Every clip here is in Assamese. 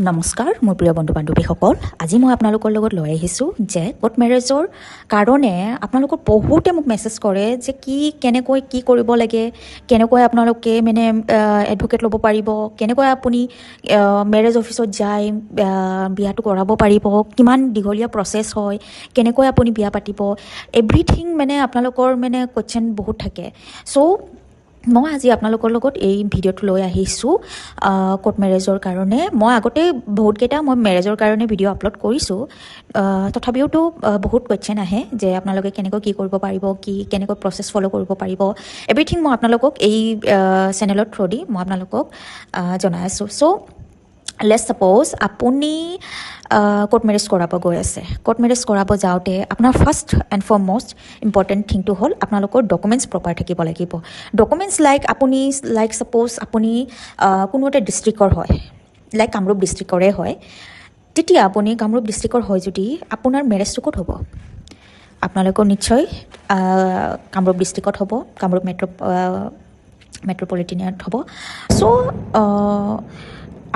নমস্কাৰ মোৰ প্ৰিয় বন্ধু বান্ধৱীসকল আজি মই আপোনালোকৰ লগত লৈ আহিছোঁ যে কোৰ্ট মেৰেজৰ কাৰণে আপোনালোকৰ বহুতে মোক মেছেজ কৰে যে কেনেকৈ কি কৰিব লাগে কেনেকৈ আপোনালোকে মানে এডভোকেট ল'ব পাৰিব কেনেকৈ আপুনি মেৰেজ অফিচত যায় বিয়াটো কৰাব পাৰিব কিমান দীঘলীয়া প্ৰচেছ হয় কেনেকৈ আপুনি বিয়া পাতিব এভৰিথিং মানে আপোনালোকৰ মানে কোৱেশ্চন বহুত থাকে চ' মই আজি আপোনালোকৰ লগত এই ভিডিঅ'টো লৈ আহিছোঁ কোৰ্ট মেৰেজৰ কাৰণে মই আগতে বহুতকেইটা মই মেৰেজৰ কাৰণে ভিডিঅ' আপলোড কৰিছোঁ তথাপিওতো বহুত কুৱেশ্যন আহে যে আপোনালোকে কেনেকৈ কি কৰিব পাৰিব কেনেকৈ প্ৰচেছ ফ'ল' কৰিব পাৰিব এভৰিথিং মই আপোনালোকক এই চেনেলৰ থ্ৰুদি মই আপোনালোকক জনাই আছোঁ চ' লেটছ ছাপ'জ আপুনি কোৰ্ট মেৰেজ কৰাব গৈ আছে কোৰ্ট মেৰেজ কৰাব যাওঁতে আপোনাৰ ফাৰ্ষ্ট এণ্ড ফৰমষ্ট ইম্পৰ্টেণ্ট থিংটো হ'ল আপোনালোকৰ ডকুমেণ্টছ প্ৰপাৰ থাকিব লাগিব ডকুমেণ্টছ লাইক ছাপ'জ আপুনি কোনো এটা ডিষ্ট্ৰিক্টৰ হয় লাইক কামৰূপ ডিষ্ট্ৰিক্টৰে হয় তেতিয়া আপুনি কামৰূপ ডিষ্ট্ৰিক্টৰ হয় যদি আপোনাৰ মেৰেজটো ক'ত হ'ব আপোনালোকৰ নিশ্চয় কামৰূপ ডিষ্ট্ৰিক্টত হ'ব কামৰূপ মেট্ৰ'পলিটেনত হ'ব চ'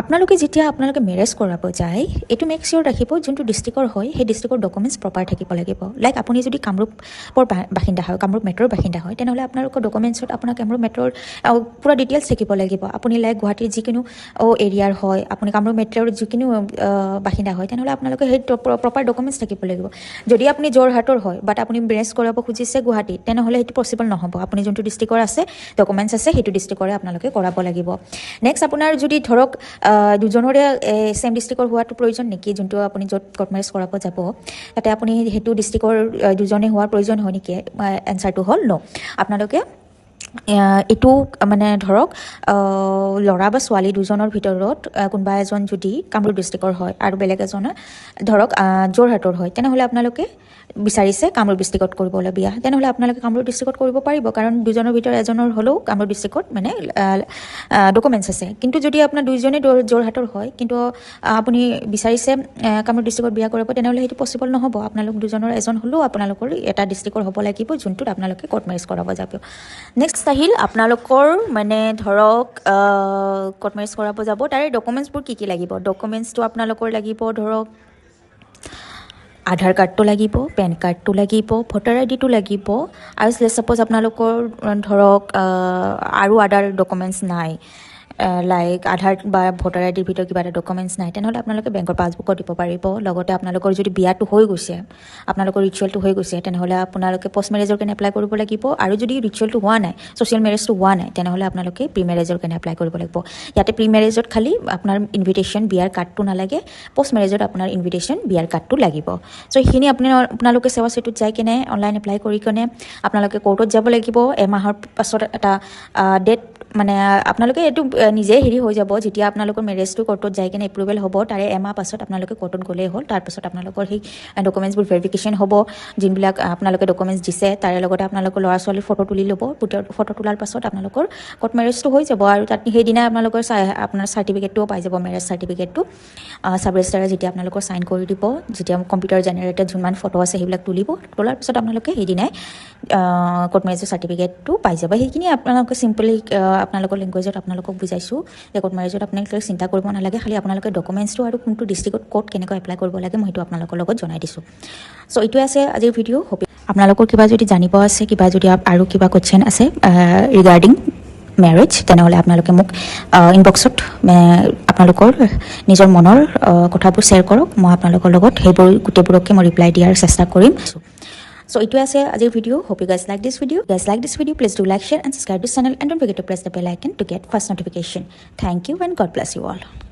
আপোনালোকে যেতিয়া মেৰেজ কৰাব যায় এইটো মেক চিয়'ৰ ৰাখিব যোনটো ডিষ্ট্ৰিক্টৰ হয় সেই ডিষ্ট্ৰিক্টৰ ডকুমেণ্টছ প্ৰপাৰ থাকিব লাগিব লাইক আপুনি যদি কামৰূপৰ বাসিন্দা হয় কামৰূপ মেট্ৰ'ৰ বাসিন্দা হয় তেনেহ'লে আপোনালোকৰ ডকুমেণ্টছত আপোনাৰ কামৰূপ মেট্ৰ'ৰ পূৰা ডিটেইলছ থাকিব লাগিব আপুনি লাইক গুৱাহাটীৰ যিকোনো এৰিয়াৰ হয় আপুনি কামৰূপ মেট্ৰ'ৰ যিকোনো বাসিন্দা হয় তেনেহ'লে আপোনালোকে সেই প্ৰপাৰ ডকুমেণ্টছ থাকিব লাগিব যদি আপুনি যোৰহাটৰ হয় বাট আপুনি মেৰেজ কৰাব খুজিছে গুৱাহাটীত তেনেহ'লে সেইটো পচিবল নহ'ব আপুনি যোনটো ডিষ্ট্ৰিক্টৰ আছে ডকুমেণ্টছ আছে সেইটো ডিষ্ট্ৰিক্টৰে আপোনালোকে কৰাব লাগিব নেক্সট আপোনাৰ যদি ধৰক দুজনৰে ছেম ডিষ্ট্ৰিক্টৰ হোৱাটো প্ৰয়োজন নেকি যোনটো আপুনি য'ত কোৰ্ট মেৰেজ কৰাব যাব তাতে আপুনি সেইটো ডিষ্ট্ৰিক্টৰ দুজনে হোৱাৰ প্ৰয়োজন হয় নেকি এনচাৰটো হ'ল ন আপোনালোকে এইটো মানে ধৰক ল'ৰা বা ছোৱালী দুজনৰ ভিতৰত কোনোবা এজন যদি কামৰূপ ডিষ্ট্ৰিক্টৰ হয় আৰু বেলেগ এজনে ধৰক যোৰহাটৰ হয় তেনেহ'লে আপোনালোকে বিচাৰিছে কামৰূপ ডিষ্ট্ৰিক্টত কৰিবলৈ বিয়া তেনেহ'লে আপোনালোকে কামৰূপ ডিষ্ট্ৰিক্টত কৰিব পাৰিব কাৰণ দুজনৰ ভিতৰত এজনৰ হ'লেও কামৰূপ ডিষ্ট্ৰিক্টত মানে ডকুমেণ্টছ আছে কিন্তু যদি আপোনাৰ দুইজনে যোৰহাটৰ হয় কিন্তু আপুনি বিচাৰিছে কামৰূপ ডিষ্ট্ৰিক্টত বিয়া কৰিব তেনেহ'লে সেইটো পচিবল নহ'ব আপোনালোক দুজনৰ এজন হ'লেও আপোনালোকৰ এটা ডিষ্ট্ৰিক্টৰ হ'ব লাগিব যোনটোত আপোনালোকে কোৰ্ট মেৰেজ কৰাব যাব নেক্সট আহিল আপোনালোকৰ মানে ধৰক কোৰ্ট মেৰেজ কৰাব যাব তাৰে ডকুমেণ্টছবোৰ কি লাগিব ডকুমেণ্টছটো আপোনালোকৰ লাগিব ধৰক আধাৰ কাৰ্ডটো লাগিব পেন কাৰ্ডটো লাগিব ভোটাৰ আইডিটো লাগিব আৰু ছাপ'জ আপোনালোকৰ ধৰক আৰু আদাৰ ডকুমেণ্টছ নাই লাইক আধাৰ বা ভোটাৰ আইডিৰ ভিতৰত কিবা এটা ডকুমেণ্টছ নাই তেনেহ'লে আপোনালোকে বেংকৰ পাছবুকত দিব পাৰিব লগতে আপোনালোকৰ যদি বিয়াটো হৈ গৈছে আপোনালোকৰ ৰিচুৱেলটো হৈ গৈছে তেনেহ'লে আপোনালোকে পষ্ট মেৰেজৰ কাৰণে এপ্লাই কৰিব লাগিব আৰু যদি ৰিচুৱেলটো হোৱা নাই ছ'চিয়েল মেৰেজটো হোৱা নাই তেনেহ'লে আপোনালোকে প্ৰি মেৰেজৰ কাৰণে এপ্লাই কৰিব লাগিব ইয়াতে প্ৰি মেৰেজত খালি আপোনাৰ ইনভিটেশ্যন বিয়াৰ কাৰ্ডটো নালাগে পষ্ট মেৰেজত আপোনাৰ ইনভিটেশ্যন বিয়াৰ কাৰ্ডটো লাগিব চ' সেইখিনি আপোনালোকে সেৱা সেতুত যাই কিনে অনলাইন এপ্লাই কৰি কিনে আপোনালোকে কোৰ্টত যাব লাগিব এমাহৰ পাছত এটা ডেট মানে আপোনালোকে এইটো নিজে হেৰি হৈ যাব যেতিয়া আপোনালোকৰ মেৰেজটো কোৰ্টত যাই কিনে এপ্ৰুভেল হ'ব তাৰে এমাহ পাছত আপোনালোকে কোৰ্টত গ'লেই হ'ল তাৰপাছত আপোনালোকৰ সেই ডকুমেণ্টছবোৰ ভেৰিফিকেশ্যন হ'ব যোনবিলাক আপোনালোকে ডকুমেণ্টছ দিছে তাৰে লগতে আপোনালোকৰ ল'ৰা ছোৱালীৰ ফটো তুলি ল'ব ফটো তোলাৰ পাছত আপোনালোকৰ কোৰ্ট মেৰেজটো হৈ যাব আৰু তাত সেইদিনা আপোনালোকৰ আপোনাৰ চাৰ্টিফিকেটটোও পাই যাব মেৰেজ চাৰ্টিফিকেটটো চাব ৰেজিষ্টাৰে যেতিয়া আপোনালোকৰ চাইন কৰি দিব যেতিয়া কম্পিউটাৰ জেনেৰেটেড যিমান ফটো আছে সেইবিলাক তুলিব তোলাৰ পিছত আপোনালোকে সেইদিনাই কোৰ্ট মেৰেজৰ চাৰ্টিফিকেটটো পাই যাব সেইখিনি আপোনালোকে চিম্পলি আপোনালোকৰ লেংগুৱেজত আপোনালোকক বুজাইছোঁ যে কোৰ্ট মেৰেজত আপোনালোকে চিন্তা কৰিব নালাগে খালি আপোনালোকে ডকুমেণ্টছটো আৰু কোনটো ডিষ্ট্ৰিক্টত ক'ত কেনেকৈ এপ্লাই কৰিব লাগে মই সেইটো আপোনালোকৰ লগত জনাই দিছোঁ চ' এইটোৱে আছে আজিৰ ভিডিঅ' আপোনালোকৰ কিবা যদি জানিব আছে কিবা যদি আৰু কিবা কুৱেশ্যন আছে ৰিগাৰ্ডিং মেৰেজ তেনেহ'লে আপোনালোকে মোক ইনবক্সত আপোনালোকৰ নিজৰ মনৰ কথাবোৰ শ্বেয়াৰ কৰক মই আপোনালোকৰ লগত সেইবোৰ গোটেইবোৰকে মই ৰিপ্লাই দিয়াৰ চেষ্টা কৰিম So it was a video. Hope you guys like this video. Please do like, share and subscribe to this channel and don't forget to press the bell icon to get first notification. Thank you and God bless you all.